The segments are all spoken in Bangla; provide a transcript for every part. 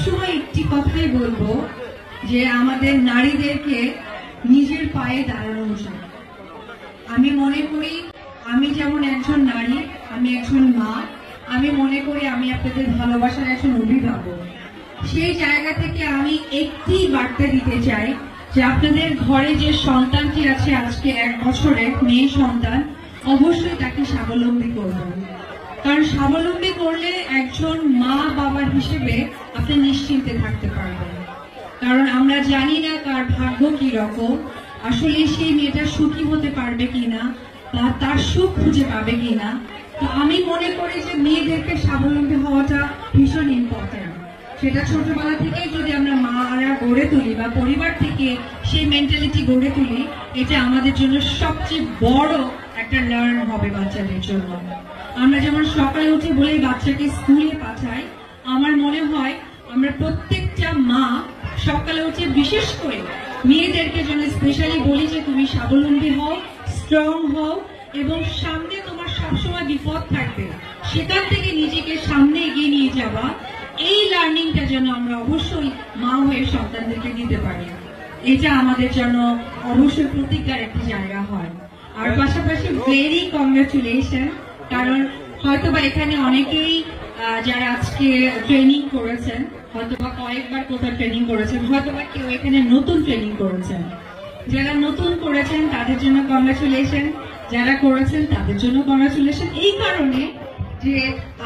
সবসময় একটি কথাই বলবো যে আমাদের নারীদেরকে নিজের পায়ে দাঁড়ানো উচিত। আমি মনে করি আমি যেমন একজন নারী, আমি একজন মা, আমি মনে করি আমি আপনাদের ভালোবাসার একজন অভিভাবক। সেই জায়গা থেকে আমি একটি বার্তা দিতে চাই যে আপনাদের ঘরে যে সন্তানটি আছে আজকে 1 বছরের মেয়ে সন্তান, অবশ্যই তাকে স্বাবলম্বী করবেন। কারণ স্বাবলম্বী করলে একজন মা বাবার হিসেবে আপনি নিশ্চিন্তে থাকতে পারবেন। কারণ আমরা জানি না কার ভাগ্য কি রকম, আসলে সেই মেয়েটা সুখী হতে পারবে কিনা বা তার সুখ খুঁজে পাবে কিনা। তো আমি মনে করি যে মেয়েদেরকে স্বাবলম্বী হওয়াটা ভীষণ ইম্পর্টেন্ট। সেটা ছোটবেলা থেকেই যদি আমরা মারা গড়ে তুলি বা পরিবার থেকে সেই মেন্টালিটি গড়ে তুলি, এটা আমাদের জন্য সবচেয়ে বড় একটা লার্ন হবে বাচ্চাদের জন্য। আমরা যেমন সকালে উঠে বলেই বাচ্চাকে স্কুলে পাঠাই, আমার মনে হয় আমরা প্রত্যেকটা মা সকালে উঠে বিশেষ করে মেয়েদেরকে জন্য স্পেশালি বলি যে তুমি স্বাবলম্বী হও, স্ট্রং হও এবং সামনে তোমার সবসময় বিপদ থাকবে, সেখান থেকে নিজেকে সামনে এগিয়ে নিয়ে যাওয়া, এই লার্নিংটা যেন আমরা অবশ্যই মা হয়ে সন্তানদেরকে দিতে পারি। এটা আমাদের জন্য অবশ্যই প্রতিজ্ঞার একটি জায়গা হয়। আর পাশাপাশি ভেরি কংগ্রেচুলেশন, কারণ হয়তোবা এখানে অনেকেই যারা আজকে ট্রেনিং করেছেন, হয়তোবা কয়েকবার কোথাও ট্রেনিং করেছেন, হয়তোবা কেউ এখানে নতুন ট্রেনিং করেছেন। যারা নতুন করেছেন তাদের জন্য কংগ্রেচুলেশন, যারা করেছেন তাদের জন্য কংগ্রেচুলেশন। এই কারণে যে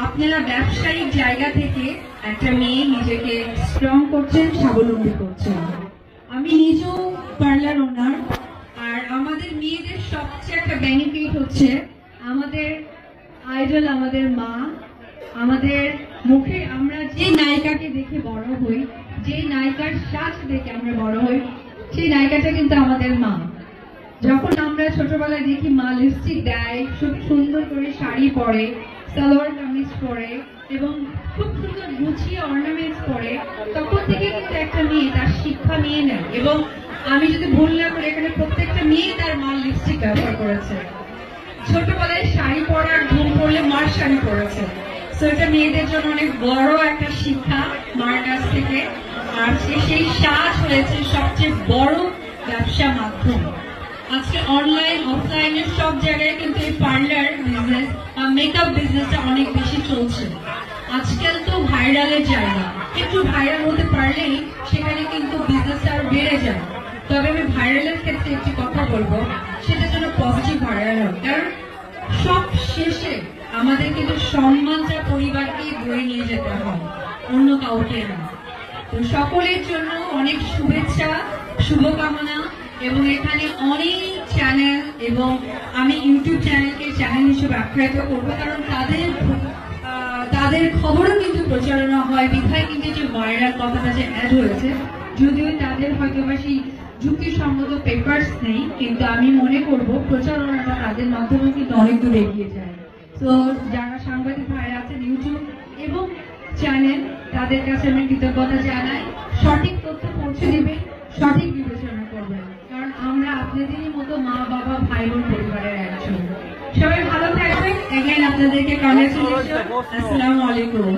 আপনারা ব্যবসায়িক জায়গা থেকে একটা মেয়ে নিজেকে স্ট্রং করছেন, স্বাবলম্বী করছেন। আমি নিজেও পার্লার ওনার, আর আমাদের মেয়েদের সবচেয়ে একটা বেনিফিট হচ্ছে আমাদের আইডল আমাদের মা। আমাদের মুখে আমরা যে নায়িকাকে দেখে বড় হই, যে নায়িকার সাজ দেখে আমরা বড় হই, সেই নায়িকাটা কিন্তু আমাদের মা। যখন আমরা ছোটবেলায় দেখি মা লিপস্টিক দেয়, খুব সুন্দর করে শাড়ি পরে, সালোয়ার কামিজ পরে এবং খুব সুন্দর গুছিয়ে অর্নামেন্টস পরে, তখন থেকে কিন্তু একটা মেয়ে তার শিক্ষা নিয়ে নেয়। এবং আমি যদি ভুল না করি এখানে প্রত্যেকটা মেয়ে তার মার লিপস্টিক ব্যবহার করেছে, ছোটবেলায় শাড়ি পরার ঘুম পড়লে মার শাড়ি পরেছে। তো এটা মেয়েদের জন্য অনেক বড় একটা শিক্ষা মার কাছ থেকে। আর সেই সাজ হয়েছে সবচেয়ে বড় ব্যবসা মাধ্যম। আজকে অনলাইন অফলাইনের সব জায়গায় কিন্তু এই পার্লার বিজনেস বা মেকআপ বিজনেসটা অনেক বেশি চলছে। আজকাল তো ভাইরালের জায়গা, একটু ভাইরাল হতে পারলেই সেখানে কিন্তু বিজনেসটা আরো বেড়ে যায়। তবে আমি ভাইরালের ক্ষেত্রে একটি কথা বলবো, সেটা যেন পজিটিভ ভাইরাল হয়। কারণ সব শেষে আমাদের কিন্তু সম্মানটা পরিবারকেই বয়ে নিয়ে যেতে হয়, অন্য কাউকে না। তো সকলের জন্য অনেক শুভেচ্ছা, শুভকামনা। এবং এখানে অনেক চ্যানেল এবং আমি ইউটিউব চ্যানেলকে চ্যানেল হিসেবে আখ্যায়িত করবো, কারণ তাদের খবরও কিন্তু প্রচারণা হয়, বিধায় কিন্তু যে ভাইরাল কথাটা যে অ্যাড হয়েছে, যদিও তাদের হয়তো বা সেই যুক্তিসঙ্গত পেপারস নেই, কিন্তু আমি মনে করব প্রচারণাটা তাদের মাধ্যমে কিন্তু অনেক দূর এগিয়ে যায়। তো যারা সাংবাদিক ভাইরা আছেন ইউটিউব এবং চ্যানেল, তাদের কাছে আমি কৃতজ্ঞতা জানাই। সঠিক তথ্য পৌঁছে দিবেন, সঠিক বিবেচনা করবেন, কারণ আমরা আপনাদেরই মতো মা বাবা ভাই বোন পরিবারের একজন। সবাই ভালো থাকবেন। এগেইন আপনাদেরকে কংগ্রেচুলেশন। আসসালামু আলাইকুম।